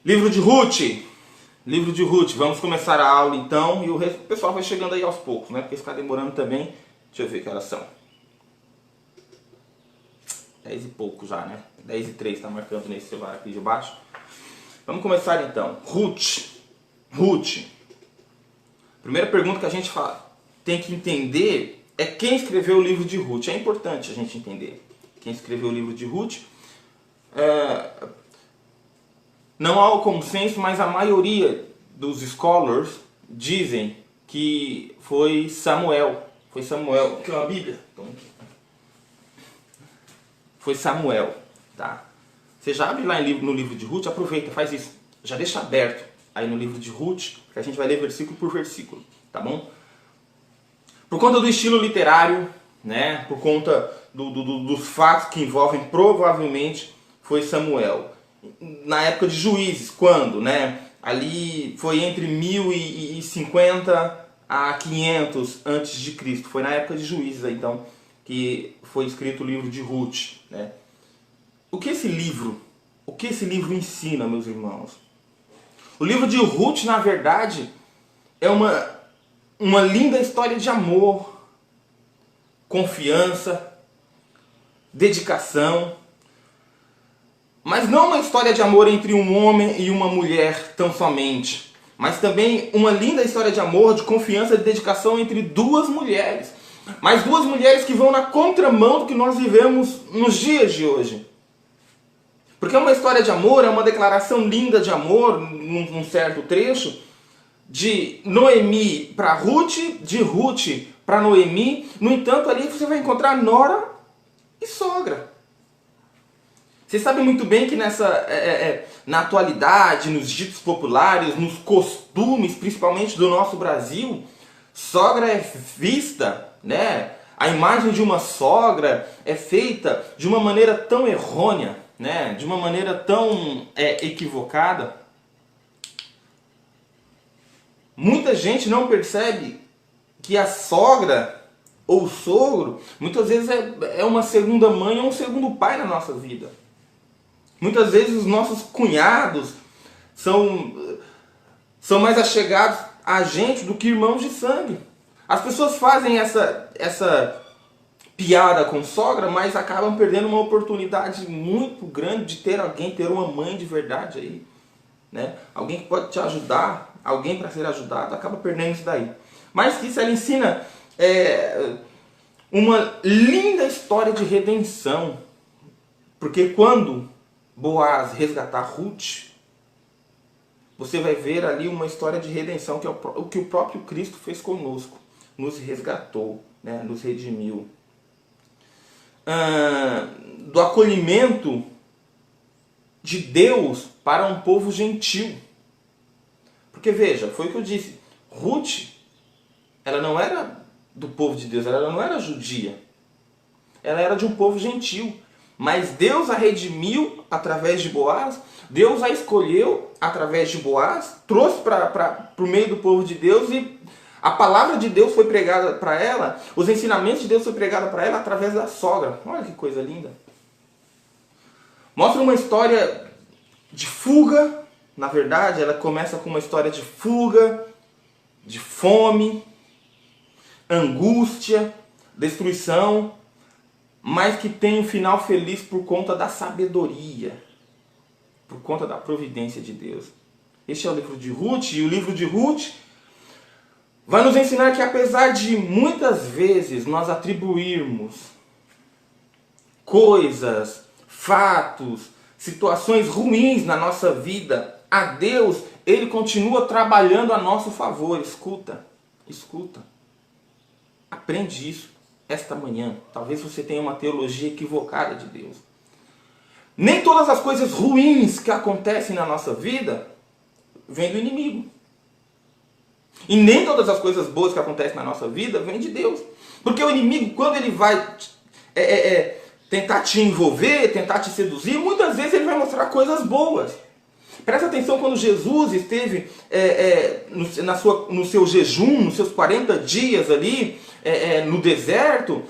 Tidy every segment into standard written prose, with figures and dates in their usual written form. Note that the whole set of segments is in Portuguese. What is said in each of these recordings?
Livro de Ruth. Livro de Ruth. Vamos começar a aula então. E o pessoal vai chegando aí aos poucos, né? Porque ficar demorando também. Deixa eu ver que horas são. 10 e pouco já, né? 10 e 3 está marcando nesse celular aqui de baixo. Vamos começar então. Ruth. Ruth. Primeira pergunta que a gente tem que entender é quem escreveu o livro de Ruth. É importante a gente entender quem escreveu o livro de Ruth. Não há o consenso, mas a maioria dos scholars dizem que foi Samuel. Foi Samuel. Aqui é uma Bíblia. Foi Samuel. Tá? Você já abre lá no livro de Ruth, aproveita, faz isso. Já deixa aberto aí no livro de Ruth, que a gente vai ler versículo por versículo. Tá bom? Por conta do estilo literário, né? Por conta dos fatos que envolvem, provavelmente foi Samuel. Na época de Juízes, quando, né? Ali foi entre 1050 a 500 antes de Cristo. Foi na época de Juízes, então, que foi escrito o livro de Ruth, né? O que esse livro ensina, meus irmãos? O livro de Ruth, na verdade, é uma linda história de amor, confiança, dedicação. Mas não uma história de amor entre um homem e uma mulher tão somente. Mas também uma linda história de amor, de confiança e de dedicação entre duas mulheres. Mas duas mulheres que vão na contramão do que nós vivemos nos dias de hoje. Porque é uma história de amor, é uma declaração linda de amor, num certo trecho, de Noemi para Ruth, de Ruth para Noemi. No entanto, ali você vai encontrar nora e sogra. Você sabe muito bem que na atualidade, nos ditos populares, nos costumes, principalmente do nosso Brasil, sogra é vista, né? A imagem de uma sogra é feita de uma maneira tão errônea, né? De uma maneira tão equivocada. Muita gente não percebe que a sogra ou o sogro, muitas vezes é uma segunda mãe ou um segundo pai na nossa vida. Muitas vezes os nossos cunhados são mais achegados a gente do que irmãos de sangue. As pessoas fazem essa piada com sogra, mas acabam perdendo uma oportunidade muito grande de ter uma mãe de verdade aí, né? Alguém que pode te ajudar, alguém para ser ajudado, acaba perdendo isso daí. Mas isso ela ensina uma linda história de redenção. Porque quando Boaz resgatar Ruth, você vai ver ali uma história de redenção, que é o que o próprio Cristo fez conosco. Nos resgatou, né? Nos redimiu. Do acolhimento de Deus para um povo gentil. Porque veja, foi o que eu disse. Ruth, ela não era do povo de Deus, ela não era judia. Ela era de um povo gentil. Mas Deus a redimiu através de Boaz, Deus a escolheu através de Boaz, trouxe para o meio do povo de Deus e a palavra de Deus foi pregada para ela, os ensinamentos de Deus foi pregada para ela através da sogra. Olha que coisa linda. Mostra uma história de fuga, na verdade ela começa com uma história de fuga, de fome, angústia, destruição, mas que tem um final feliz por conta da sabedoria, por conta da providência de Deus. Este é o livro de Ruth, e o livro de Ruth vai nos ensinar que apesar de muitas vezes nós atribuirmos coisas, fatos, situações ruins na nossa vida a Deus, Ele continua trabalhando a nosso favor. Escuta, escuta, aprende isso. Esta manhã, talvez você tenha uma teologia equivocada de Deus. Nem todas as coisas ruins que acontecem na nossa vida vêm do inimigo. E nem todas as coisas boas que acontecem na nossa vida vêm de Deus. Porque o inimigo, quando ele vai tentar te envolver, tentar te seduzir, muitas vezes ele vai mostrar coisas boas. Presta atenção quando Jesus esteve no seu jejum, nos seus 40 dias ali, no deserto,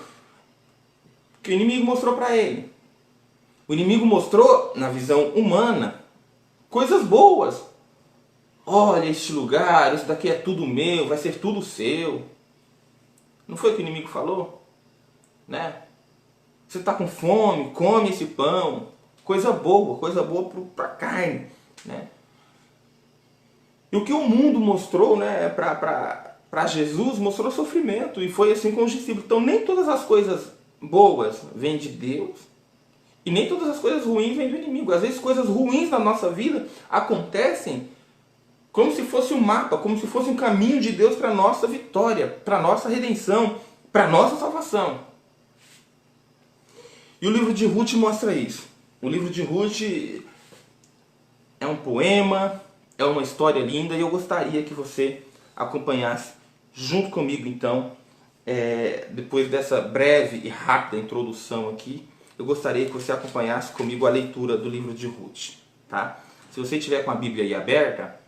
que o inimigo mostrou para ele. O inimigo mostrou, na visão humana, coisas boas. Olha este lugar, isso daqui é tudo meu, vai ser tudo seu. Não foi o que o inimigo falou? Né? Você está com fome, come esse pão. Coisa boa para a carne. Né? E o que o mundo mostrou, né, para Jesus, mostrou sofrimento. E foi assim com os discípulos. Então nem todas as coisas boas vêm de Deus. E nem todas as coisas ruins vêm do inimigo. Às vezes coisas ruins na nossa vida acontecem como se fosse um mapa, como se fosse um caminho de Deus para a nossa vitória, para a nossa redenção, para a nossa salvação. E o livro de Ruth mostra isso. O livro de Ruth é um poema, é uma história linda, e eu gostaria que você acompanhasse junto comigo, então, depois dessa breve e rápida introdução aqui, eu gostaria que você acompanhasse comigo a leitura do livro de Ruth. Tá? Se você estiver com a Bíblia aí aberta,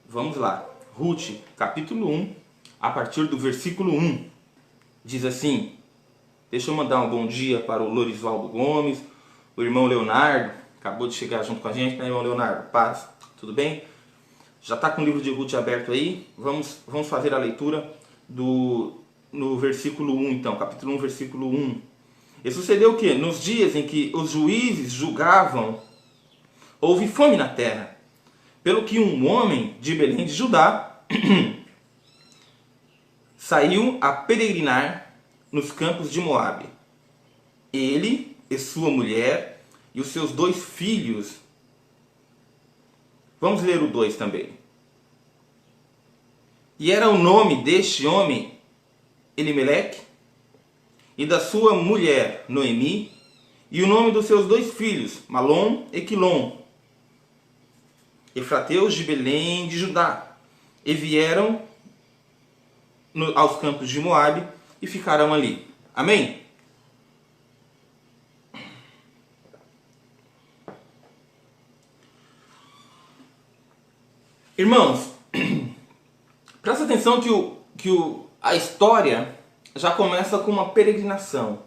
vamos lá. Ruth, capítulo 1, a partir do versículo 1. Diz assim, deixa eu mandar um bom dia para o Lorisvaldo Gomes, o irmão Leonardo, acabou de chegar junto com a gente, né, irmão Leonardo? Paz, tudo bem? Já está com o livro de Ruth aberto aí? Vamos fazer a leitura no versículo 1, então, capítulo 1, versículo 1. E sucedeu o quê? Nos dias em que os juízes julgavam, houve fome na terra, pelo que um homem de Belém de Judá saiu a peregrinar nos campos de Moabe. Ele e sua mulher e os seus 2 filhos. Vamos ler o 2 também. E era o nome deste homem Elimeleque, e da sua mulher Noemi, e o nome dos seus 2 filhos, Malom e Quilom, efrateus de Belém de Judá, e vieram aos campos de Moabe e ficaram ali. Amém? Irmãos, presta atenção que a história já começa com uma peregrinação.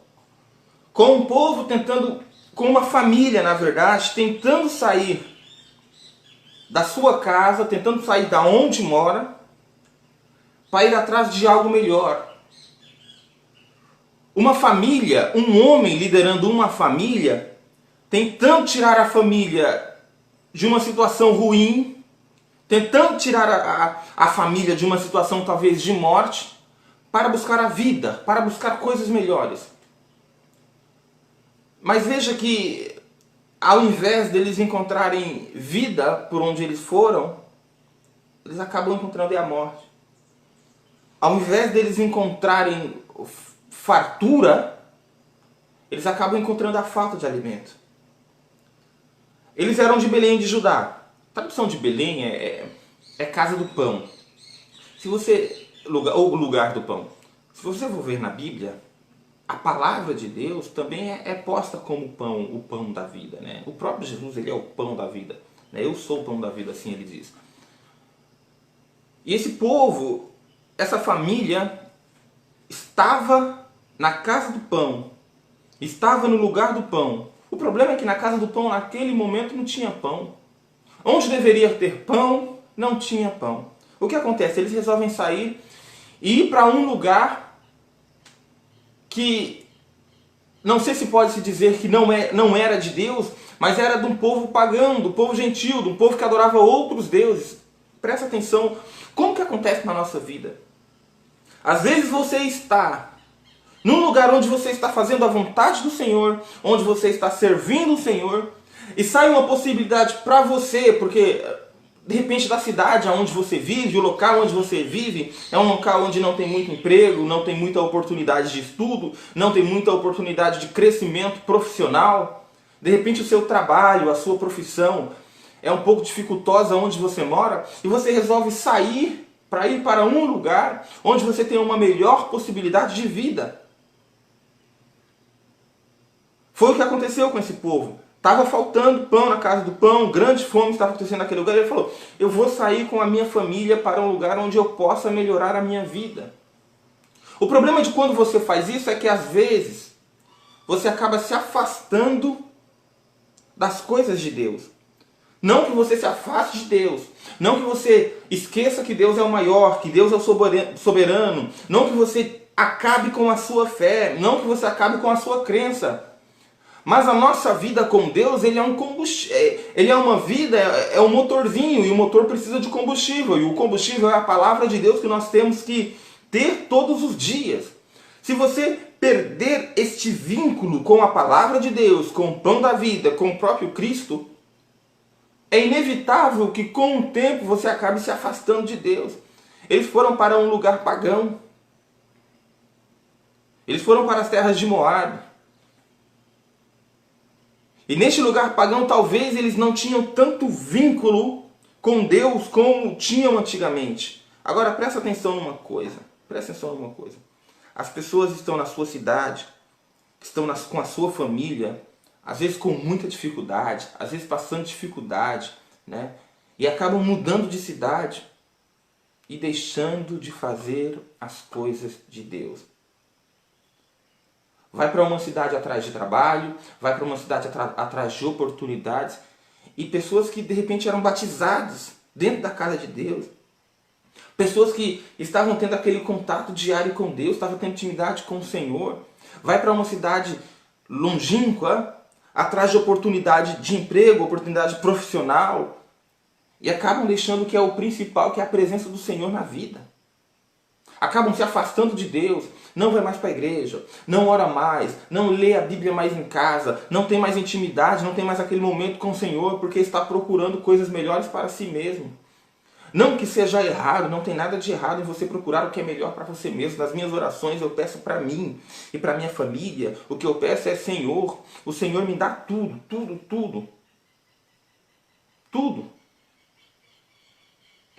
Com um povo tentando, com uma família, na verdade, tentando sair da sua casa, tentando sair da onde mora, para ir atrás de algo melhor. Uma família, um homem liderando uma família, tentando tirar a família de uma situação ruim, tentando tirar a família de uma situação talvez de morte, para buscar a vida, para buscar coisas melhores. Mas veja que, ao invés deles encontrarem vida por onde eles foram, eles acabam encontrando a morte. Ao invés deles encontrarem fartura, eles acabam encontrando a falta de alimento. Eles eram de Belém de Judá. A tradução de Belém é casa do pão. Ou lugar do pão. Se você for ver na Bíblia, a palavra de Deus também é posta como pão, o pão da vida. Né? O próprio Jesus, ele é o pão da vida. Né? Eu sou o pão da vida, assim ele diz. E esse povo, essa família, estava na casa do pão. Estava no lugar do pão. O problema é que na casa do pão, naquele momento, não tinha pão. Onde deveria ter pão, não tinha pão. O que acontece? Eles resolvem sair e ir para um lugar que não sei se pode se dizer que não era de Deus, mas era de um povo pagão, do povo gentil, de um povo que adorava outros deuses. Presta atenção, como que acontece na nossa vida? Às vezes você está num lugar onde você está fazendo a vontade do Senhor, onde você está servindo o Senhor, e sai uma possibilidade para você, porque de repente da cidade onde você vive, o local onde você vive, é um local onde não tem muito emprego, não tem muita oportunidade de estudo, não tem muita oportunidade de crescimento profissional. De repente o seu trabalho, a sua profissão é um pouco dificultosa onde você mora, e você resolve sair para ir para um lugar onde você tem uma melhor possibilidade de vida. Foi o que aconteceu com esse povo. Estava faltando pão na casa do pão, grande fome estava acontecendo naquele lugar. Ele falou, eu vou sair com a minha família para um lugar onde eu possa melhorar a minha vida. O problema de quando você faz isso é que às vezes você acaba se afastando das coisas de Deus. Não que você se afaste de Deus. Não que você esqueça que Deus é o maior, que Deus é o soberano. Não que você acabe com a sua fé. Não que você acabe com a sua crença. Mas a nossa vida com Deus, ele é um combustível, ele é uma vida, é um motorzinho, e o motor precisa de combustível, e o combustível é a palavra de Deus que nós temos que ter todos os dias. Se você perder este vínculo com a palavra de Deus, com o pão da vida, com o próprio Cristo, é inevitável que com o tempo você acabe se afastando de Deus. Eles foram para um lugar pagão. Eles foram para as terras de Moabe. E neste lugar pagão, talvez eles não tinham tanto vínculo com Deus como tinham antigamente. Agora, presta atenção numa coisa. Presta atenção numa coisa. As pessoas estão na sua cidade, estão com a sua família, às vezes com muita dificuldade, às vezes passando dificuldade, né? E acabam mudando de cidade e deixando de fazer as coisas de Deus. Vai para uma cidade atrás de trabalho, vai para uma cidade atrás de oportunidades, e pessoas que de repente eram batizadas dentro da casa de Deus, pessoas que estavam tendo aquele contato diário com Deus, estavam tendo intimidade com o Senhor, vai para uma cidade longínqua, atrás de oportunidade de emprego, oportunidade profissional, e acabam deixando o que é o principal, que é a presença do Senhor na vida. Acabam se afastando de Deus, não vai mais para a igreja, não ora mais, não lê a Bíblia mais em casa, não tem mais intimidade, não tem mais aquele momento com o Senhor, porque está procurando coisas melhores para si mesmo. Não que seja errado, não tem nada de errado em você procurar o que é melhor para você mesmo. Nas minhas orações eu peço para mim e para minha família, o que eu peço é: Senhor, o Senhor me dá tudo, tudo, tudo. Tudo.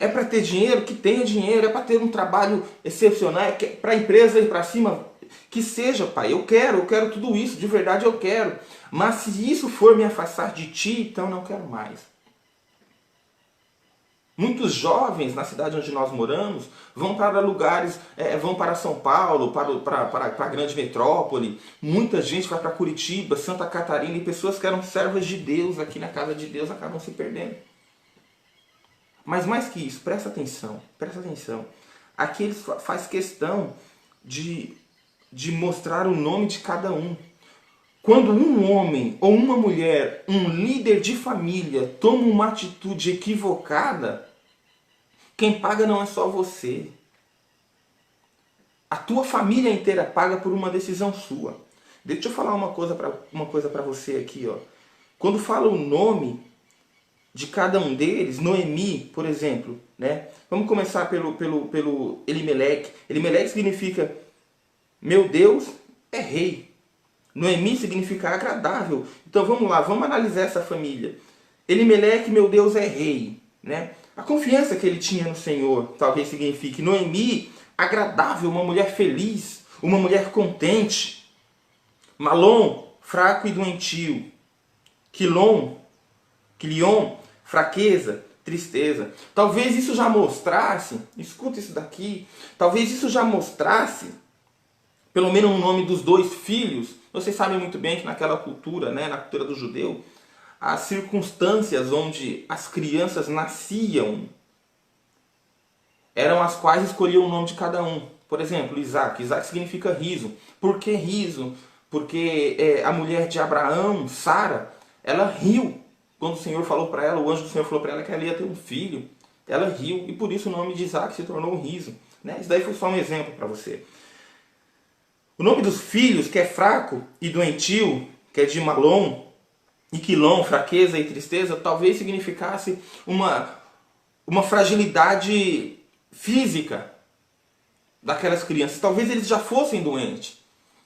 É para ter dinheiro? Que tenha dinheiro. É para ter um trabalho excepcional? É para a empresa ir para cima? Que seja, Pai. Eu quero tudo isso. De verdade eu quero. Mas se isso for me afastar de Ti, então não quero mais. Muitos jovens na cidade onde nós moramos vão para lugares, vão para São Paulo, para a grande metrópole. Muita gente vai para Curitiba, Santa Catarina, e pessoas que eram servas de Deus aqui na casa de Deus acabam se perdendo. Mas mais que isso, presta atenção. Aqui ele faz questão de mostrar o nome de cada um. Quando um homem ou uma mulher, um líder de família, toma uma atitude equivocada, quem paga não é só você. A tua família inteira paga por uma decisão sua. Deixa eu falar uma coisa para você aqui, ó. Quando fala o nome de cada um deles, Noemi, por exemplo, né? Vamos começar pelo Elimeleque. Elimeleque significa meu Deus é rei. Noemi significa agradável. Então vamos lá, vamos analisar essa família. Elimeleque, meu Deus é rei, né? A confiança que ele tinha no Senhor talvez signifique Noemi, agradável, uma mulher feliz, uma mulher contente. Malom, fraco e doentio. Quilion, fraqueza, tristeza. Talvez isso já mostrasse, escuta isso daqui, talvez isso já mostrasse, pelo menos o nome dos dois filhos. Vocês sabem muito bem que naquela cultura, né, na cultura do judeu, as circunstâncias onde as crianças nasciam eram as quais escolhiam o nome de cada um. Por exemplo, Isaac. Isaac significa riso. Por que riso? Porque a mulher de Abraão, Sara, ela riu quando o Senhor falou para ela, o anjo do Senhor falou para ela que ela ia ter um filho. Ela riu e por isso o nome de Isaac se tornou um riso, né? Isso daí foi só um exemplo para você. O nome dos filhos, que é fraco e doentio, que é de Malom, e Quilom, fraqueza e tristeza, talvez significasse uma fragilidade física daquelas crianças. Talvez eles já fossem doentes.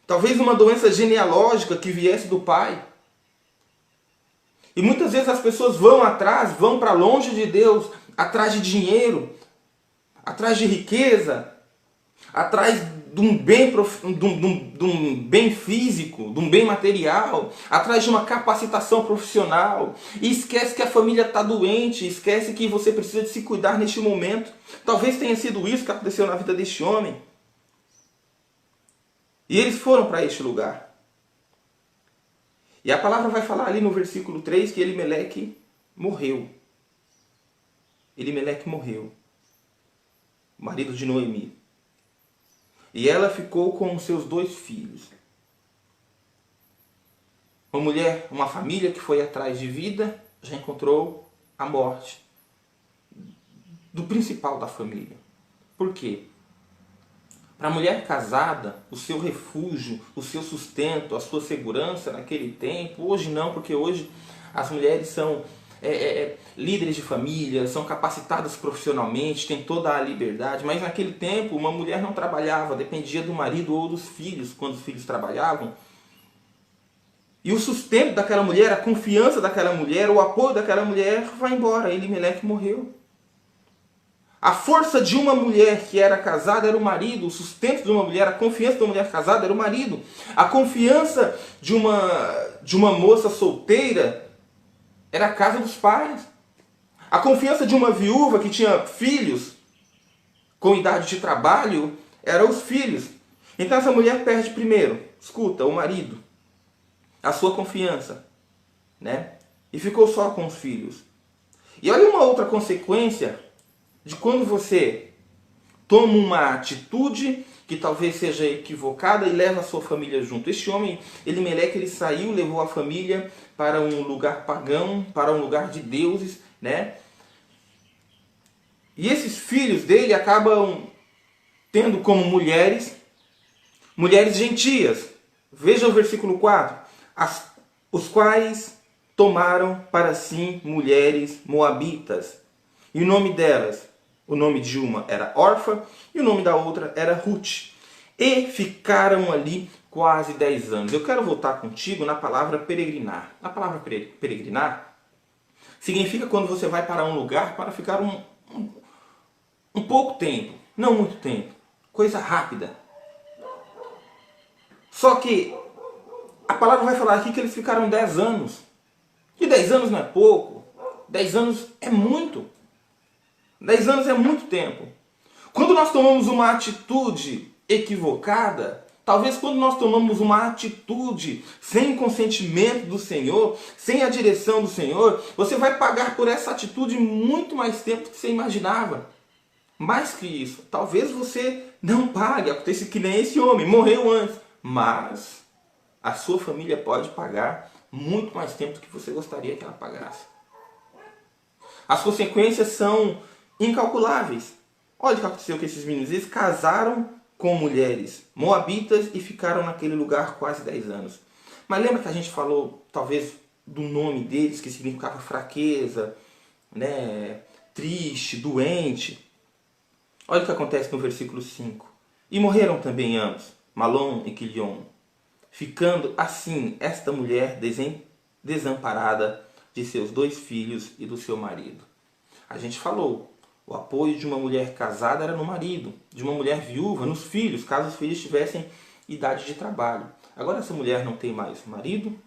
Talvez uma doença genealógica que viesse do pai. E muitas vezes as pessoas vão para longe de Deus, atrás de dinheiro, atrás de riqueza, atrás de um bem físico, de um bem material, atrás de uma capacitação profissional, e esquece que a família está doente, esquece que você precisa de se cuidar neste momento. Talvez tenha sido isso que aconteceu na vida deste homem. E eles foram para este lugar. E a palavra vai falar ali no versículo 3 que Elimeleque morreu. Elimeleque morreu, marido de Noemi. E ela ficou com os seus 2 filhos. Uma mulher, uma família que foi atrás de vida, já encontrou a morte do principal da família. Por quê? Para a mulher casada, o seu refúgio, o seu sustento, a sua segurança naquele tempo, hoje não, porque hoje as mulheres são líderes de família, são capacitadas profissionalmente, têm toda a liberdade, mas naquele tempo uma mulher não trabalhava, dependia do marido ou dos filhos, quando os filhos trabalhavam. E o sustento daquela mulher, a confiança daquela mulher, o apoio daquela mulher vai embora. Elimeleque morreu. A força de uma mulher que era casada era o marido, o sustento de uma mulher, a confiança de uma mulher casada era o marido. A confiança de uma moça solteira era a casa dos pais. A confiança de uma viúva que tinha filhos com idade de trabalho eram os filhos. Então essa mulher perde primeiro, escuta, o marido, a sua confiança, né? E ficou só com os filhos. E olha uma outra consequência de quando você toma uma atitude que talvez seja equivocada e leva a sua família junto. Este homem, Elimeleque, ele saiu, levou a família para um lugar pagão, para um lugar de deuses, né? E esses filhos dele acabam tendo como mulheres gentias. Veja o versículo 4. Os quais tomaram para si mulheres moabitas. E o nome delas, o nome de uma era Orfa e o nome da outra era Ruth. E ficaram ali quase 10 anos. Eu quero voltar contigo na palavra peregrinar. A palavra peregrinar significa quando você vai para um lugar para ficar um pouco tempo, não muito tempo, coisa rápida. Só que a palavra vai falar aqui que eles ficaram 10 anos. E 10 anos não é pouco, 10 anos é muito. 10 anos é muito tempo. Quando nós tomamos uma atitude equivocada, talvez quando nós tomamos uma atitude sem o consentimento do Senhor, sem a direção do Senhor, você vai pagar por essa atitude muito mais tempo do que você imaginava. Mais que isso, talvez você não pague, acontece que nem esse homem, morreu antes, mas a sua família pode pagar muito mais tempo do que você gostaria que ela pagasse. As consequências são incalculáveis. Olha o que aconteceu com esses meninos. Eles casaram com mulheres moabitas e ficaram naquele lugar quase 10 anos. Mas lembra que a gente falou, talvez, do nome deles, que significava fraqueza, né? Triste, doente. Olha o que acontece no versículo 5. E morreram também ambos, Malom e Quilion, ficando assim esta mulher desamparada de seus 2 filhos e do seu marido. A gente falou, o apoio de uma mulher casada era no marido, de uma mulher viúva nos filhos, caso os filhos tivessem idade de trabalho. Agora essa mulher não tem mais marido,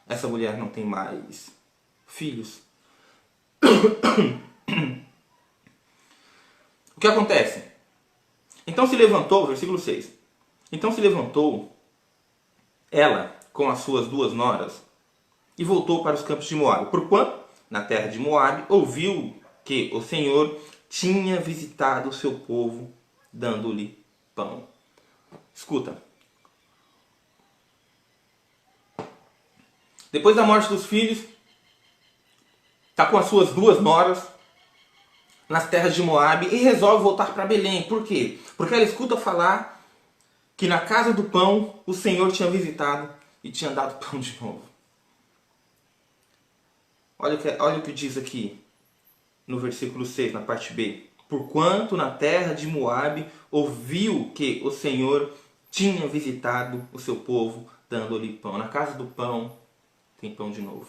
essa mulher não tem mais filhos. O que acontece? Então se levantou, versículo 6. Então se levantou ela com as suas 2 noras e voltou para os campos de Moabe. Porquanto, na terra de Moabe, ouviu que o Senhor tinha visitado o seu povo, dando-lhe pão. Escuta. Depois da morte dos filhos, está com as suas 2 noras nas terras de Moabe e resolve voltar para Belém. Por quê? Porque ela escuta falar que na casa do pão o Senhor tinha visitado e tinha dado pão de novo. Olha o que diz aqui no versículo 6, na parte B. Porquanto na terra de Moabe ouviu que o Senhor tinha visitado o seu povo, dando-lhe pão. Na casa do pão tem pão de novo.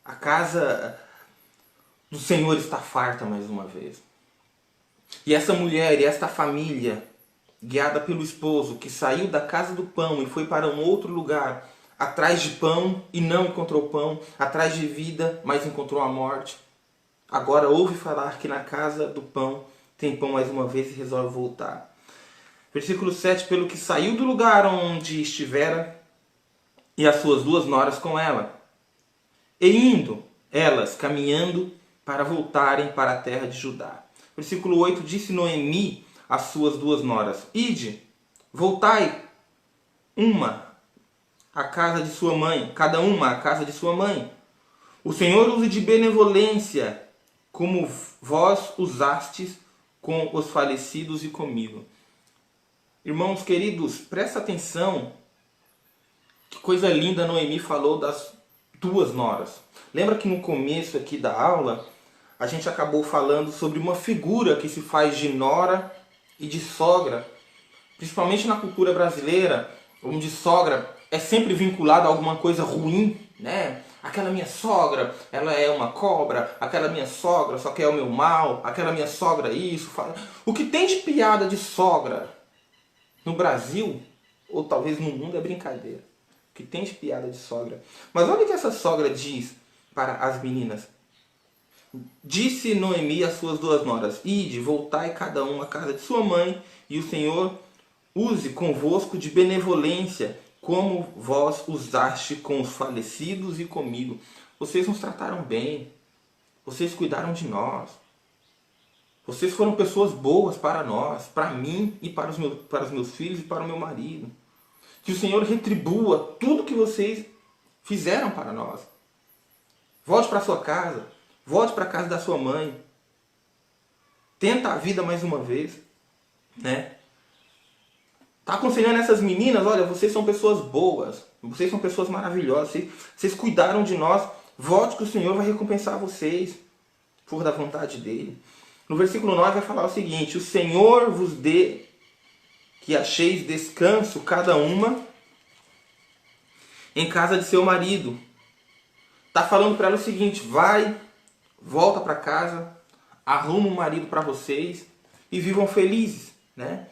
A casa do Senhor está farta mais uma vez. E essa mulher e esta família, guiada pelo esposo, que saiu da casa do pão e foi para um outro lugar, atrás de pão e não encontrou pão, atrás de vida, mas encontrou a morte. Agora ouve falar que na casa do pão tem pão mais uma vez e resolve voltar. Versículo 7, pelo que saiu do lugar onde estivera e as suas 2 noras com ela. E indo, elas caminhando para voltarem para a terra de Judá. Versículo 8, disse Noemi às suas 2 noras, ide, voltai, uma à casa de sua mãe, cada uma à casa de sua mãe. O Senhor use de benevolência, como vós usastes com os falecidos e comigo. Irmãos queridos, presta atenção. Que coisa linda Noemi falou das 2 noras. Lembra que no começo aqui da aula, a gente acabou falando sobre uma figura que se faz de nora e de sogra. Principalmente na cultura brasileira, o de sogra é sempre vinculado a alguma coisa ruim, né? Aquela minha sogra, ela é uma cobra. Aquela minha sogra só quer o meu mal. Aquela minha sogra isso. O que tem de piada de sogra no Brasil, ou talvez no mundo, é brincadeira. O que tem de piada de sogra. Mas olha o que essa sogra diz para as meninas. Disse Noemi às suas 2 noras, ide, voltai cada uma à casa de sua mãe, e o Senhor use convosco de benevolência, como vós usaste com os falecidos e comigo. Vocês nos trataram bem. Vocês cuidaram de nós. Vocês foram pessoas boas para nós, para mim e para os meus filhos e para o meu marido. Que o Senhor retribua tudo que vocês fizeram para nós. Volte para a sua casa. Volte para a casa da sua mãe. Tenta a vida mais uma vez, né? Está aconselhando essas meninas, olha, vocês são pessoas boas, vocês são pessoas maravilhosas, vocês cuidaram de nós, volte que o Senhor vai recompensar vocês, por da vontade dEle. No versículo 9 vai falar o seguinte, o Senhor vos dê que acheis descanso cada uma em casa de seu marido. Está falando para ela o seguinte, vai, volta para casa, arruma um marido para vocês e vivam felizes, né?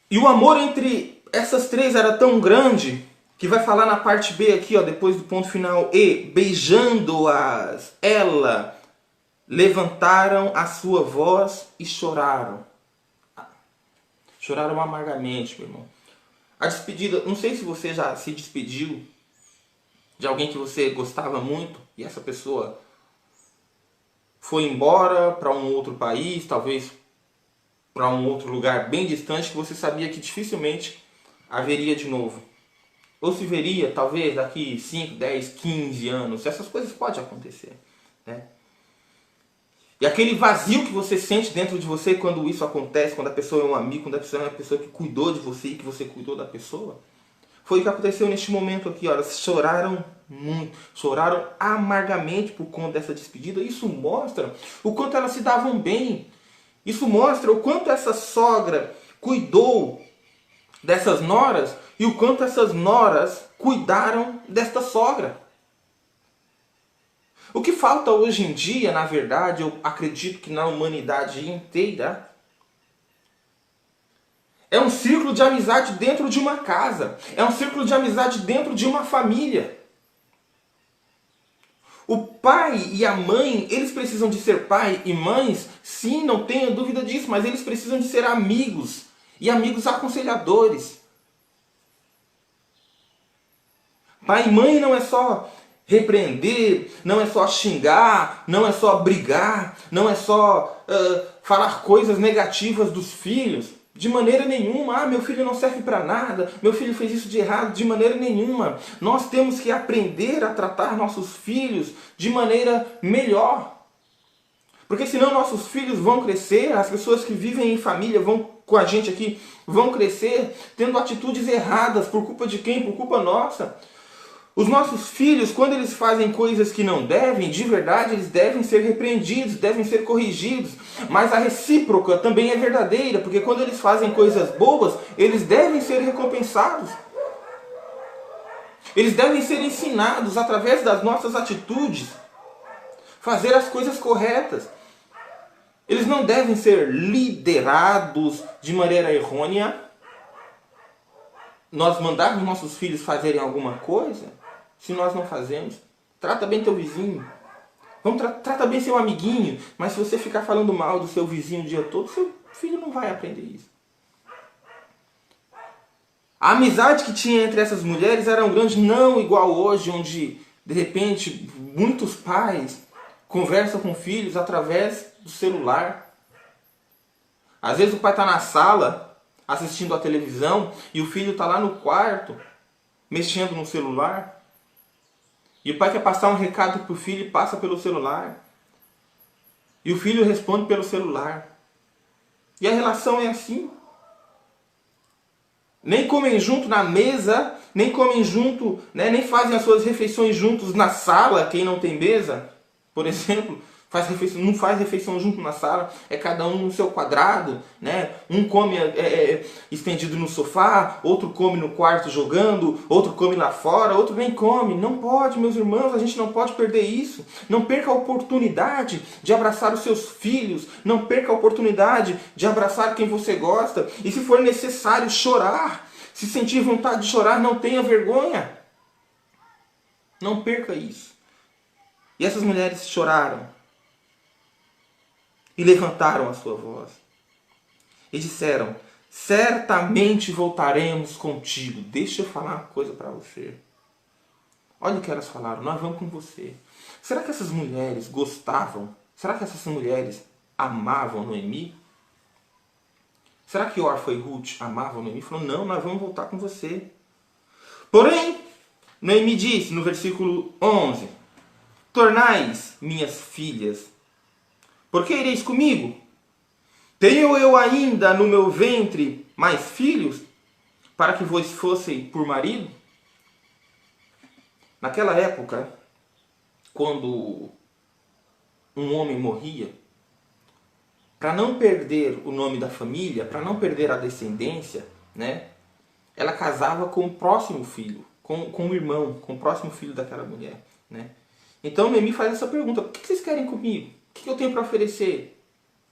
E o amor entre essas 3 era tão grande que vai falar na parte B aqui, ó, depois do ponto final, e beijando-as, ela levantaram a sua voz e choraram. Choraram amargamente, meu irmão. A despedida, não sei se você já se despediu de alguém que você gostava muito e essa pessoa foi embora para um outro país, talvez para um outro lugar bem distante que você sabia que dificilmente haveria de novo. Ou se veria, talvez, daqui 5, 10, 15 anos. Essas coisas podem acontecer, né? E aquele vazio que você sente dentro de você quando isso acontece, quando a pessoa é um amigo, quando a pessoa é uma pessoa que cuidou de você e que você cuidou da pessoa, foi o que aconteceu neste momento aqui. Ó, elas choraram muito, choraram amargamente por conta dessa despedida. Isso mostra o quanto elas se davam bem. Isso mostra o quanto essa sogra cuidou dessas noras e o quanto essas noras cuidaram desta sogra. O que falta hoje em dia, na verdade, eu acredito que na humanidade inteira, é um círculo de amizade dentro de uma casa. É um círculo de amizade dentro de uma família. O pai e a mãe, eles precisam de ser pai e mães? Sim, não tenho dúvida disso, mas eles precisam de ser amigos. E amigos aconselhadores. Pai e mãe não é só repreender, não é só xingar, não é só brigar, não é só falar coisas negativas dos filhos. De maneira nenhuma. Ah, meu filho não serve para nada, meu filho fez isso de errado. De maneira nenhuma. Nós temos que aprender a tratar nossos filhos de maneira melhor. Porque senão nossos filhos vão crescer, as pessoas que vivem em família vão com a gente aqui, vão crescer tendo atitudes erradas. Por culpa de quem? Por culpa nossa. Os nossos filhos, quando eles fazem coisas que não devem, de verdade, eles devem ser repreendidos, devem ser corrigidos. Mas a recíproca também é verdadeira, porque quando eles fazem coisas boas, eles devem ser recompensados. Eles devem ser ensinados através das nossas atitudes, fazer as coisas corretas. Eles não devem ser liderados de maneira errônea. Nós mandarmos nossos filhos fazerem alguma coisa, se nós não fazemos. Trata bem teu vizinho. Trata bem seu amiguinho. Mas se você ficar falando mal do seu vizinho o dia todo, seu filho não vai aprender isso. A amizade que tinha entre essas mulheres era grande, não igual hoje, onde de repente muitos pais conversam com filhos através do celular. Às vezes o pai está na sala assistindo a televisão e o filho está lá no quarto mexendo no celular. E o pai quer passar um recado para o filho e passa pelo celular. E o filho responde pelo celular. E a relação é assim. Nem comem junto na mesa, nem comem junto, né? Nem fazem as suas refeições juntos na sala, quem não tem mesa, por exemplo. Não faz refeição junto na sala, é cada um no seu quadrado, né? Um come estendido no sofá, outro come no quarto jogando, outro come lá fora, outro nem come. Não pode, meus irmãos, a gente não pode perder isso. Não perca a oportunidade de abraçar os seus filhos, não perca a oportunidade de abraçar quem você gosta. E se for necessário chorar, se sentir vontade de chorar, não tenha vergonha. Não perca isso. E essas mulheres choraram. E levantaram a sua voz. E disseram, certamente voltaremos contigo. Deixa eu falar uma coisa para você. Olha o que elas falaram, nós vamos com você. Será que essas mulheres gostavam? Será que essas mulheres amavam Noemi? Será que Orfa e Ruth amavam Noemi? Falou, não, nós vamos voltar com você. Porém, Noemi disse no versículo 11, tornais minhas filhas, porque ireis comigo? Tenho eu ainda no meu ventre mais filhos, para que vos fossem por marido? Naquela época, quando um homem morria, para não perder o nome da família, para não perder a descendência, né, ela casava com o próximo filho, com o irmão, com o próximo filho daquela mulher. Né? Então Noemi faz essa pergunta, o que vocês querem comigo? O que eu tenho para oferecer?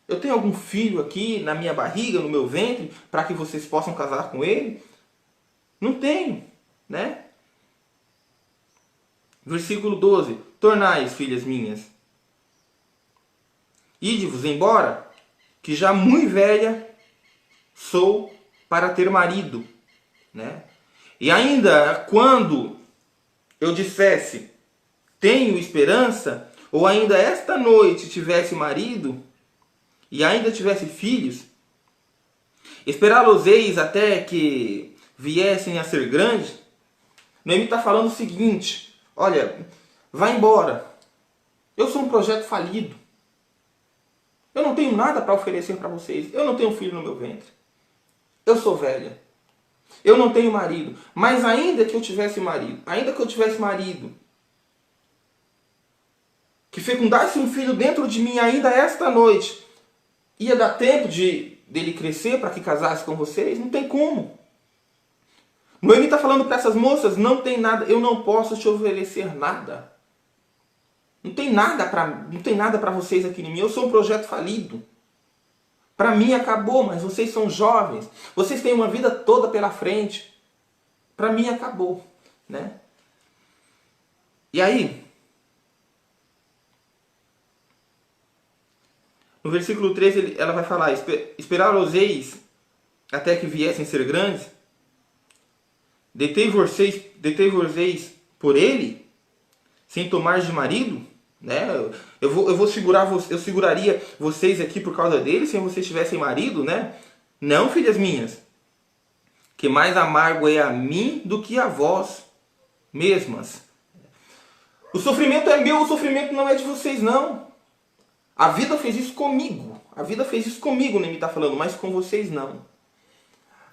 Eu tenho algum filho aqui na minha barriga, no meu ventre, para que vocês possam casar com ele? Não tenho, né? Versículo 12. Tornais, filhas minhas, ide-vos embora, que já muito velha sou para ter marido. Né? E ainda quando eu dissesse, tenho esperança, ou ainda esta noite tivesse marido, e ainda tivesse filhos, esperá-los-eis até que viessem a ser grandes. Noemi está falando o seguinte, olha, vai embora, eu sou um projeto falido, eu não tenho nada para oferecer para vocês, eu não tenho filho no meu ventre, eu sou velha, eu não tenho marido, mas ainda que eu tivesse marido, que fecundasse um filho dentro de mim ainda esta noite, ia dar tempo dele crescer para que casasse com vocês? Não tem como. Noemi está falando para essas moças, não tem nada, eu não posso te oferecer nada. Não tem nada para vocês aqui em mim, eu sou um projeto falido. Para mim acabou, mas vocês são jovens, vocês têm uma vida toda pela frente. Para mim acabou. Né? E aí, no versículo 13, ela vai falar, esperar-os-eis até que viessem ser grandes, detei-vos-eis por ele, sem tomar de marido, né? Eu seguraria vocês aqui por causa dele, se vocês tivessem marido, né? Não, filhas minhas, que mais amargo é a mim do que a vós mesmas. O sofrimento é meu, o sofrimento não é de vocês, não. A vida fez isso comigo. Noemi está falando, mas com vocês não.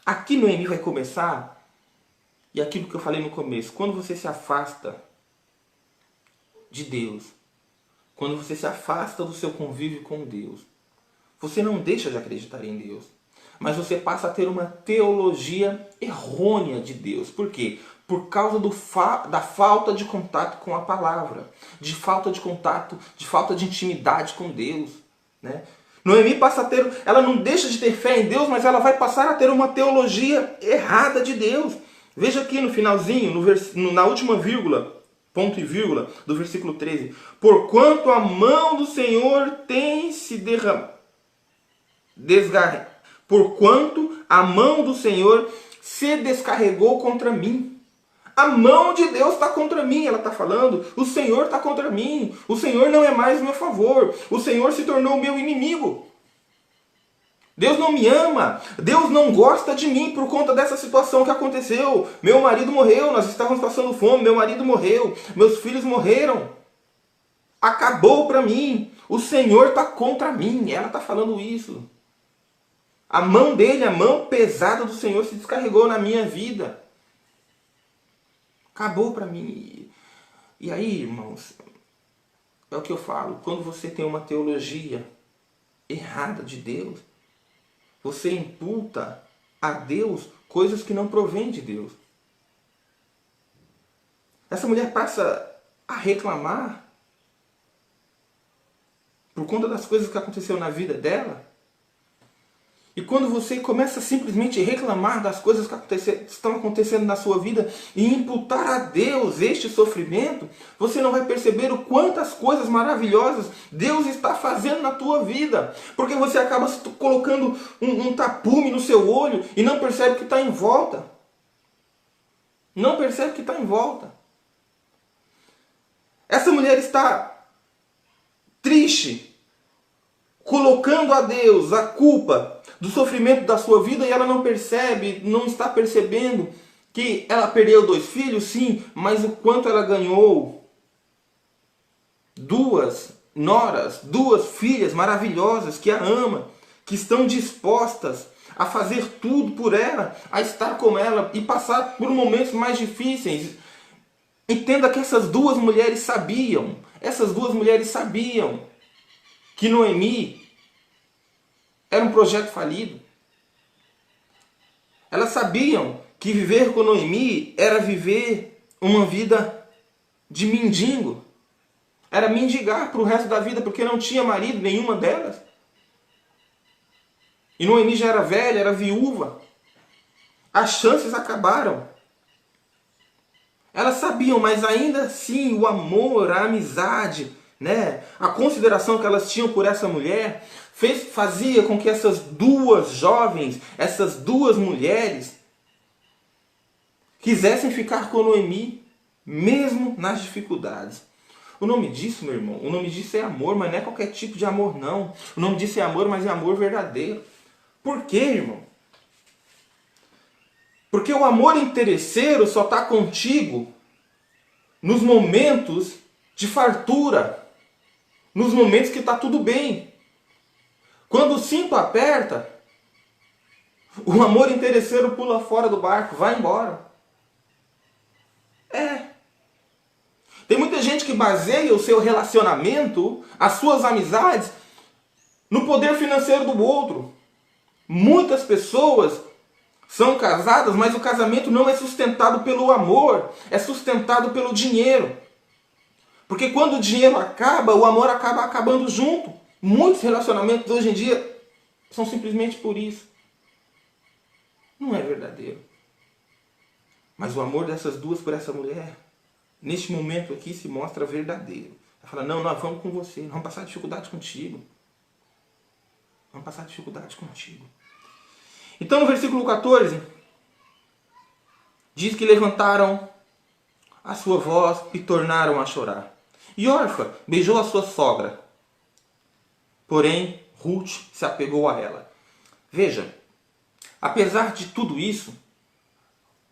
Aqui Noemi vai começar, e aquilo que eu falei no começo, quando você se afasta de Deus, quando você se afasta do seu convívio com Deus, você não deixa de acreditar em Deus, mas você passa a ter uma teologia errônea de Deus. Por quê? Por causa da falta de contato com a palavra, de falta de contato, de falta de intimidade com Deus. Né? Noemi passa a ter, ela não deixa de ter fé em Deus, mas ela vai passar a ter uma teologia errada de Deus. Veja aqui no finalzinho, na última vírgula, ponto e vírgula, do versículo 13. Porquanto a mão do Senhor tem se Porquanto a mão do Senhor se descarregou contra mim. A mão de Deus está contra mim, ela está falando. O Senhor está contra mim. O Senhor não é mais meu favor. O Senhor se tornou meu inimigo. Deus não me ama. Deus não gosta de mim por conta dessa situação que aconteceu. Meu marido morreu, nós estávamos passando fome. Meu marido morreu. Meus filhos morreram. Acabou para mim. O Senhor está contra mim. Ela está falando isso. A mão dele, a mão pesada do Senhor se descarregou na minha vida. Acabou para mim. E aí, irmãos, é o que eu falo. Quando você tem uma teologia errada de Deus, você imputa a Deus coisas que não provêm de Deus. Essa mulher passa a reclamar por conta das coisas que aconteceu na vida dela. E quando você começa simplesmente a reclamar das coisas que estão acontecendo na sua vida e imputar a Deus este sofrimento, você não vai perceber o quantas coisas maravilhosas Deus está fazendo na tua vida. Porque você acaba colocando um tapume no seu olho e não percebe que está em volta. Não percebe que está em volta. Essa mulher está triste, colocando a Deus a culpa do sofrimento da sua vida, e ela não percebe, não está percebendo que ela perdeu 2 filhos, sim, mas o quanto ela ganhou 2 noras, 2 filhas maravilhosas que a ama, que estão dispostas a fazer tudo por ela, a estar com ela e passar por momentos mais difíceis. Entenda que essas 2 mulheres sabiam que Noemi era um projeto falido. Elas sabiam que viver com Noemi era viver uma vida de mendigo. Era mendigar para o resto da vida, porque não tinha marido, nenhuma delas. E Noemi já era velha, era viúva. As chances acabaram. Elas sabiam, mas ainda assim o amor, a amizade, né, a consideração que elas tinham por essa mulher fazia com que essas 2 jovens, essas 2 mulheres, quisessem ficar com Noemi, mesmo nas dificuldades. O nome disso, meu irmão, o nome disso é amor, mas não é qualquer tipo de amor, não. O nome disso é amor, mas é amor verdadeiro. Por quê, irmão? Porque o amor interesseiro só está contigo nos momentos de fartura, nos momentos que está tudo bem. Quando o cinto aperta, o amor interesseiro pula fora do barco, vai embora. Tem muita gente que baseia o seu relacionamento, as suas amizades, no poder financeiro do outro. Muitas pessoas são casadas, mas o casamento não é sustentado pelo amor, é sustentado pelo dinheiro. Porque quando o dinheiro acaba, o amor acaba acabando junto. Muitos relacionamentos hoje em dia são simplesmente por isso. Não é verdadeiro. Mas o amor dessas 2 por essa mulher, neste momento aqui, se mostra verdadeiro. Ela fala, não, nós vamos com você, nós vamos passar dificuldade contigo. Vamos passar dificuldade contigo. Então no versículo 14, diz que levantaram a sua voz e tornaram a chorar. E Orfa beijou a sua sogra. Porém, Ruth se apegou a ela. Veja, apesar de tudo isso,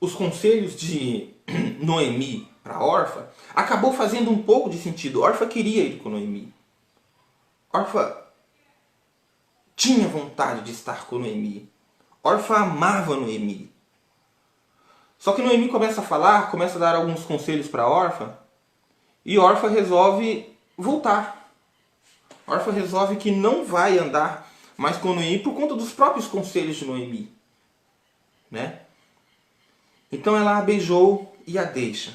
os conselhos de Noemi para Orfa acabou fazendo um pouco de sentido. Orfa queria ir com Noemi. Orfa tinha vontade de estar com Noemi. Orfa amava Noemi. Só que Noemi começa a falar, começa a dar alguns conselhos para Orfa, e Orfa resolve voltar. Orfa resolve que não vai andar mais com Noemi por conta dos próprios conselhos de Noemi, né? Então ela a beijou e a deixa.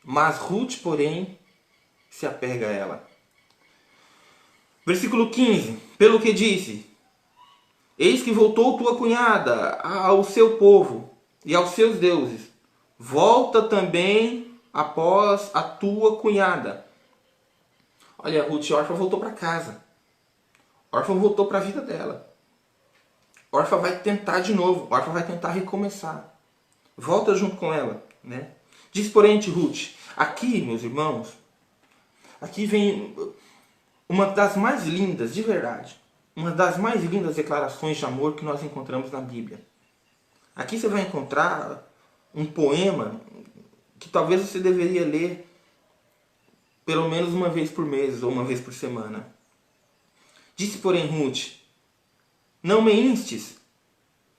Mas Ruth, porém, se apega a ela. Versículo 15. Pelo que disse, eis que voltou tua cunhada ao seu povo e aos seus deuses. Volta também após a tua cunhada. Olha, Ruth e Orfa voltou para casa. Orfa voltou para a vida dela. Orfa vai tentar de novo, Orfa vai tentar recomeçar. Volta junto com ela, né? Diz, porém, Ruth, aqui, meus irmãos, aqui vem uma das mais lindas, de verdade, uma das mais lindas declarações de amor que nós encontramos na Bíblia. Aqui você vai encontrar um poema que talvez você deveria ler pelo menos uma vez por mês ou uma vez por semana. Disse, porém, Ruth, não me instes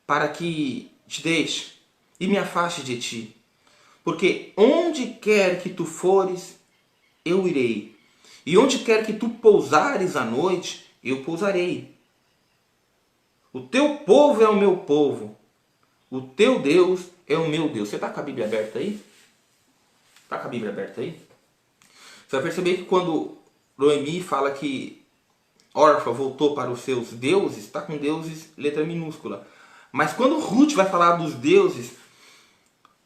para que te deixe e me afaste de ti, porque onde quer que tu fores, eu irei, e onde quer que tu pousares à noite, eu pousarei. O teu povo é o meu povo, o teu Deus é o meu Deus. Você está com a Bíblia aberta aí? Está com a Bíblia aberta aí? Você vai perceber que quando Noemi fala que Orfa voltou para os seus deuses, está com deuses letra minúscula. Mas quando Ruth vai falar dos deuses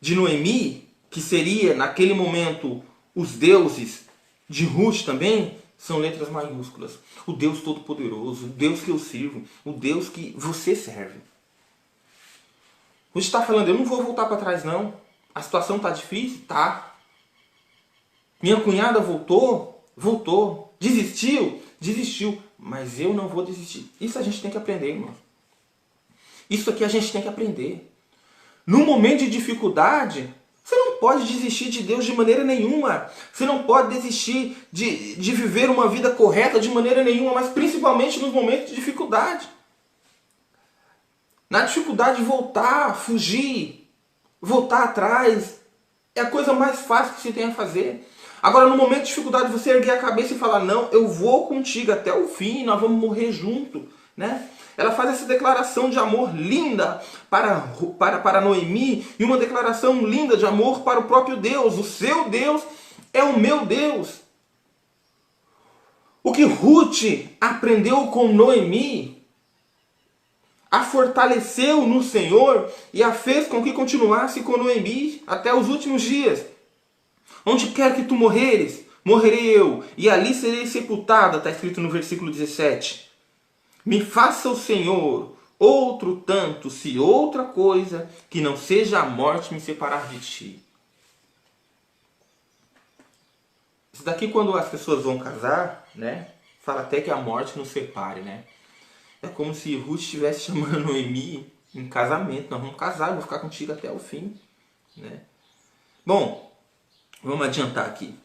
de Noemi, que seria naquele momento os deuses de Ruth também, são letras maiúsculas. O Deus Todo-Poderoso, o Deus que eu sirvo, o Deus que você serve. Ruth está falando, eu não vou voltar para trás não. A situação está difícil? Tá. Minha cunhada voltou? Voltou. Desistiu? Desistiu. Mas eu não vou desistir. Isso a gente tem que aprender, irmão. Isso aqui a gente tem que aprender. No momento de dificuldade, você não pode desistir de Deus de maneira nenhuma. Você não pode desistir de viver uma vida correta de maneira nenhuma, mas principalmente nos momentos de dificuldade. Na dificuldade, voltar, fugir, voltar atrás, é a coisa mais fácil que você tem a fazer. Agora, no momento de dificuldade, você erguer a cabeça e falar, não, eu vou contigo até o fim, nós vamos morrer junto, né? Ela faz essa declaração de amor linda para Noemi e uma declaração linda de amor para o próprio Deus. O seu Deus é o meu Deus. O que Ruth aprendeu com Noemi a fortaleceu no Senhor e a fez com que continuasse com Noemi até os últimos dias. Onde quer que tu morreres, morrerei eu, e ali serei sepultada, está escrito no versículo 17. Me faça o Senhor outro tanto, se outra coisa, que não seja a morte me separar de ti. Isso daqui, quando as pessoas vão casar, né, fala até que a morte nos separe, né? É como se Ruth estivesse chamando Noemi em casamento. Nós vamos casar, eu vou ficar contigo até o fim, né? Bom, vamos adiantar aqui.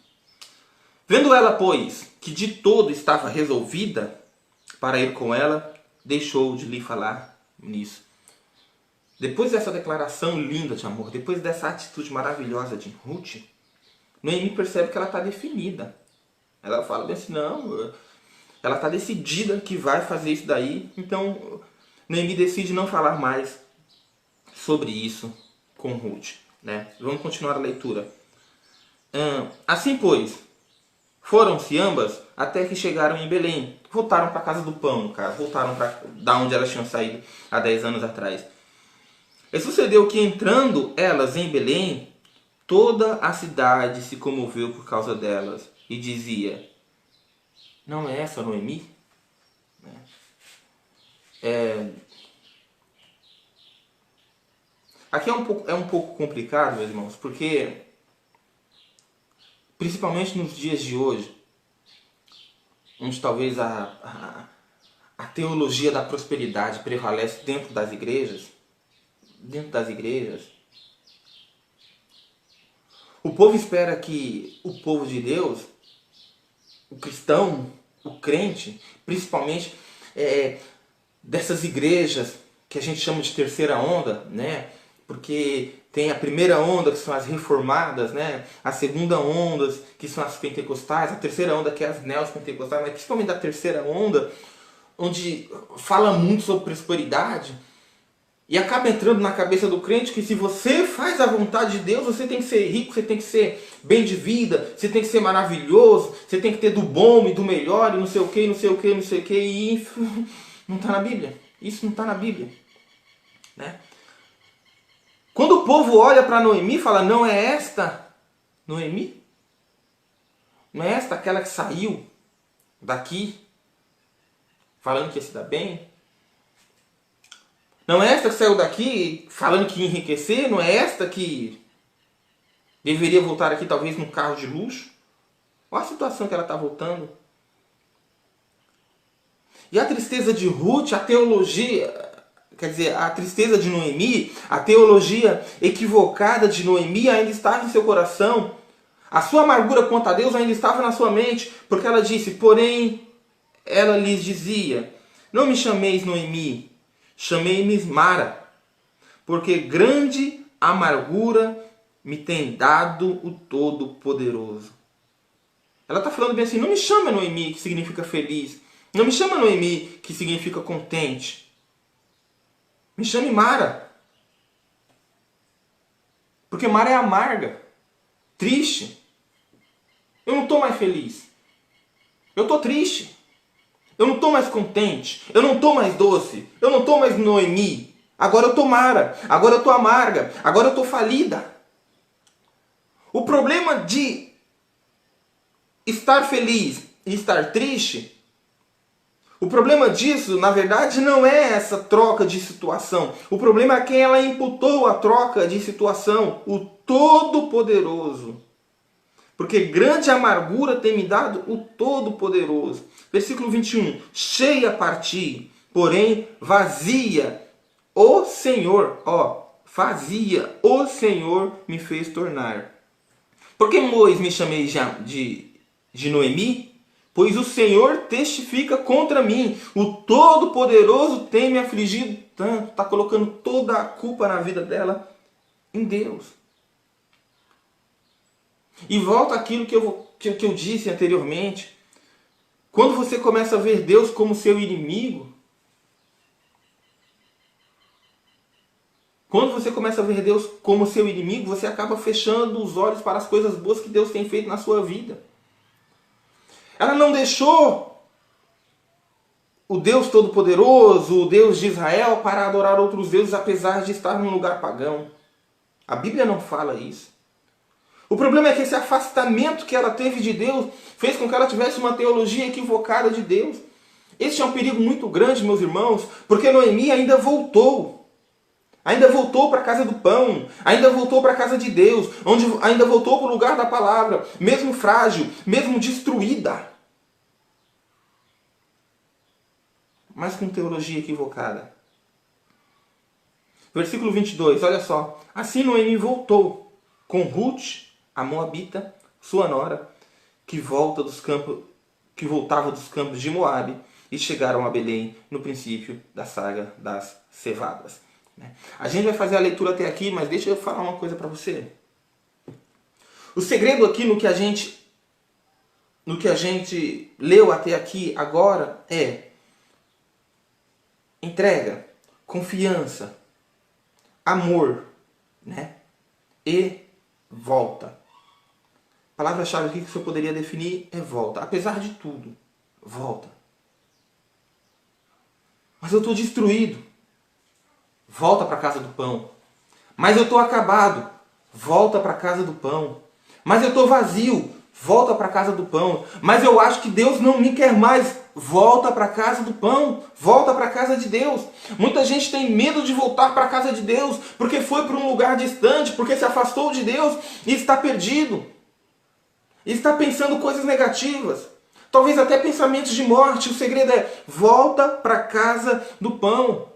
Vendo ela, pois, que de todo estava resolvida para ir com ela, deixou de lhe falar nisso. Depois dessa declaração linda de amor, depois dessa atitude maravilhosa de Ruth, Noemi percebe que ela está definida. Ela fala bem assim, não, ela está decidida que vai fazer isso daí. Então, Noemi decide não falar mais sobre isso com Ruth, né? Vamos continuar a leitura. Assim, pois, foram-se ambas até que chegaram em Belém. Voltaram para a casa do pão, no caso. Voltaram para da onde elas tinham saído há 10 anos atrás. E sucedeu que, entrando elas em Belém, toda a cidade se comoveu por causa delas e dizia, não é essa Noemi? Aqui é um pouco complicado, meus irmãos, porque principalmente nos dias de hoje, onde talvez a teologia da prosperidade prevalece dentro das igrejas, o povo espera que o povo de Deus, o cristão, o crente, principalmente dessas igrejas que a gente chama de terceira onda, né? Porque tem a primeira onda, que são as reformadas, né? A segunda onda, que são as pentecostais, a terceira onda, que é as neopentecostais, mas principalmente a terceira onda, onde fala muito sobre prosperidade, e acaba entrando na cabeça do crente que se você faz a vontade de Deus, você tem que ser rico, você tem que ser bem de vida, você tem que ser maravilhoso, você tem que ter do bom e do melhor, e não sei o que, não sei o que, não sei o que, e não está na Bíblia. Isso não está na Bíblia, né? Quando o povo olha para Noemi e fala, não é esta Noemi? Não é esta aquela que saiu daqui falando que ia se dar bem? Não é esta que saiu daqui falando que ia enriquecer? Não é esta que deveria voltar aqui talvez num carro de luxo? Olha a situação que ela está voltando. E a tristeza de Ruth, a teologia, quer dizer, a tristeza de Noemi, a teologia equivocada de Noemi ainda estava em seu coração. A sua amargura quanto a Deus ainda estava na sua mente, porque ela disse, porém, ela lhes dizia, não me chameis Noemi, chamei-me Mara, porque grande amargura me tem dado o Todo-Poderoso. Ela está falando bem assim, não me chama Noemi, que significa feliz. Não me chama Noemi, que significa contente. Me chame Mara. Porque Mara é amarga, triste. Eu não estou mais feliz. Eu estou triste. Eu não estou mais contente. Eu não estou mais doce. Eu não estou mais Noemi. Agora eu estou Mara. Agora eu estou amarga. Agora eu estou falida. O problema de estar feliz e estar triste, o problema disso, na verdade, não é essa troca de situação. O problema é quem ela imputou a troca de situação, o Todo-Poderoso. Porque grande amargura tem me dado o Todo-Poderoso. Versículo 21. Cheia parti, porém vazia o Senhor, vazia o Senhor me fez tornar. Por que Mois me chamei de Noemi? Pois o Senhor testifica contra mim. O Todo-Poderoso tem me afligido tanto. Está colocando toda a culpa na vida dela em Deus. E volta àquilo que eu disse anteriormente. Quando você começa a ver Deus como seu inimigo, quando você começa a ver Deus como seu inimigo, você acaba fechando os olhos para as coisas boas que Deus tem feito na sua vida. Ela não deixou o Deus Todo-Poderoso, o Deus de Israel, para adorar outros deuses, apesar de estar num lugar pagão. A Bíblia não fala isso. O problema é que esse afastamento que ela teve de Deus fez com que ela tivesse uma teologia equivocada de Deus. Este é um perigo muito grande, meus irmãos, porque Noemi ainda voltou. Ainda voltou para a casa do pão, ainda voltou para a casa de Deus, ainda voltou para o lugar da palavra, mesmo frágil, mesmo destruída. Mas com teologia equivocada. Versículo 22, olha só. Assim Noemi voltou com Ruth, a moabita, sua nora, que voltava dos campos de Moabe, e chegaram a Belém no princípio da saga das cevadas. A gente vai fazer a leitura até aqui, mas deixa eu falar uma coisa para você. O segredo aqui no que a gente leu até aqui agora é entrega, confiança, amor, e volta. A palavra-chave aqui que você poderia definir é volta. Apesar de tudo, volta. Mas eu estou destruído. Volta para a casa do pão. Mas eu estou acabado. Volta para a casa do pão. Mas eu estou vazio. Volta para a casa do pão. Mas eu acho que Deus não me quer mais. Volta para a casa do pão. Volta para a casa de Deus. Muita gente tem medo de voltar para a casa de Deus porque foi para um lugar distante, porque se afastou de Deus e está perdido. E está pensando coisas negativas. Talvez até pensamentos de morte. O segredo é volta para a casa do pão.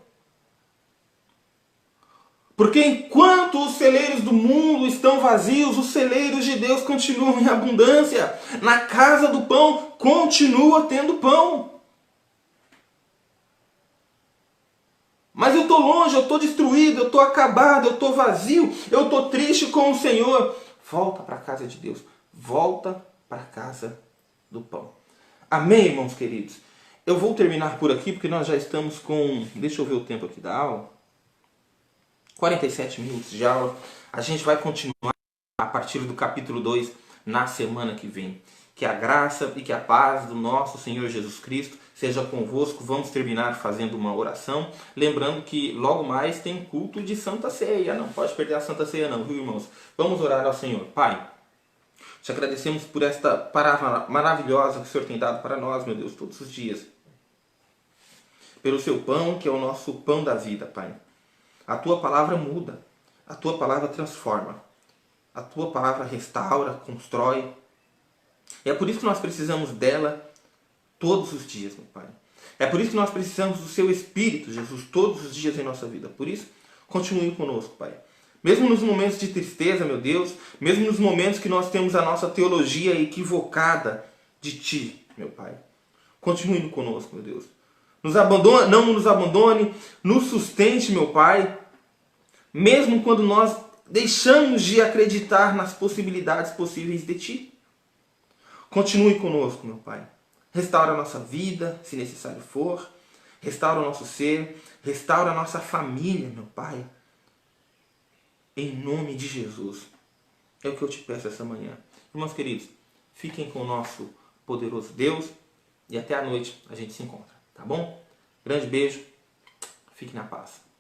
Porque enquanto os celeiros do mundo estão vazios, os celeiros de Deus continuam em abundância. Na casa do pão continua tendo pão. Mas eu estou longe, eu estou destruído, eu estou acabado, eu estou vazio, eu estou triste com o Senhor. Volta para a casa de Deus. Volta para a casa do pão. Amém, irmãos queridos? Eu vou terminar por aqui porque nós já estamos com... Deixa eu ver o tempo aqui da aula. 47 minutos de aula. A gente vai continuar a partir do capítulo 2 na semana que vem. Que a graça e que a paz do nosso Senhor Jesus Cristo seja convosco. Vamos terminar fazendo uma oração. Lembrando que logo mais tem culto de Santa Ceia. Não pode perder a Santa Ceia não, viu, irmãos? Vamos orar ao Senhor. Pai, te agradecemos por esta palavra maravilhosa que o Senhor tem dado para nós, meu Deus, todos os dias. pelo seu pão, que é o nosso pão da vida, Pai. A tua palavra muda, a tua palavra transforma, a tua palavra restaura, constrói. E é por isso que nós precisamos dela todos os dias, meu Pai. É por isso que nós precisamos do seu Espírito, Jesus, todos os dias em nossa vida. Por isso, continue conosco, Pai. Mesmo nos momentos de tristeza, meu Deus, mesmo nos momentos que nós temos a nossa teologia equivocada de Ti, meu Pai. Continue conosco, meu Deus. Não nos abandone, nos sustente, meu Pai. Mesmo quando nós deixamos de acreditar nas possibilidades possíveis de Ti. Continue conosco, meu Pai. Restaura a nossa vida, se necessário for. Restaura o nosso ser. Restaura a nossa família, meu Pai. Em nome de Jesus. É o que eu te peço essa manhã. Irmãos queridos, fiquem com o nosso poderoso Deus. E até a noite a gente se encontra, tá bom? Grande beijo. Fique na paz.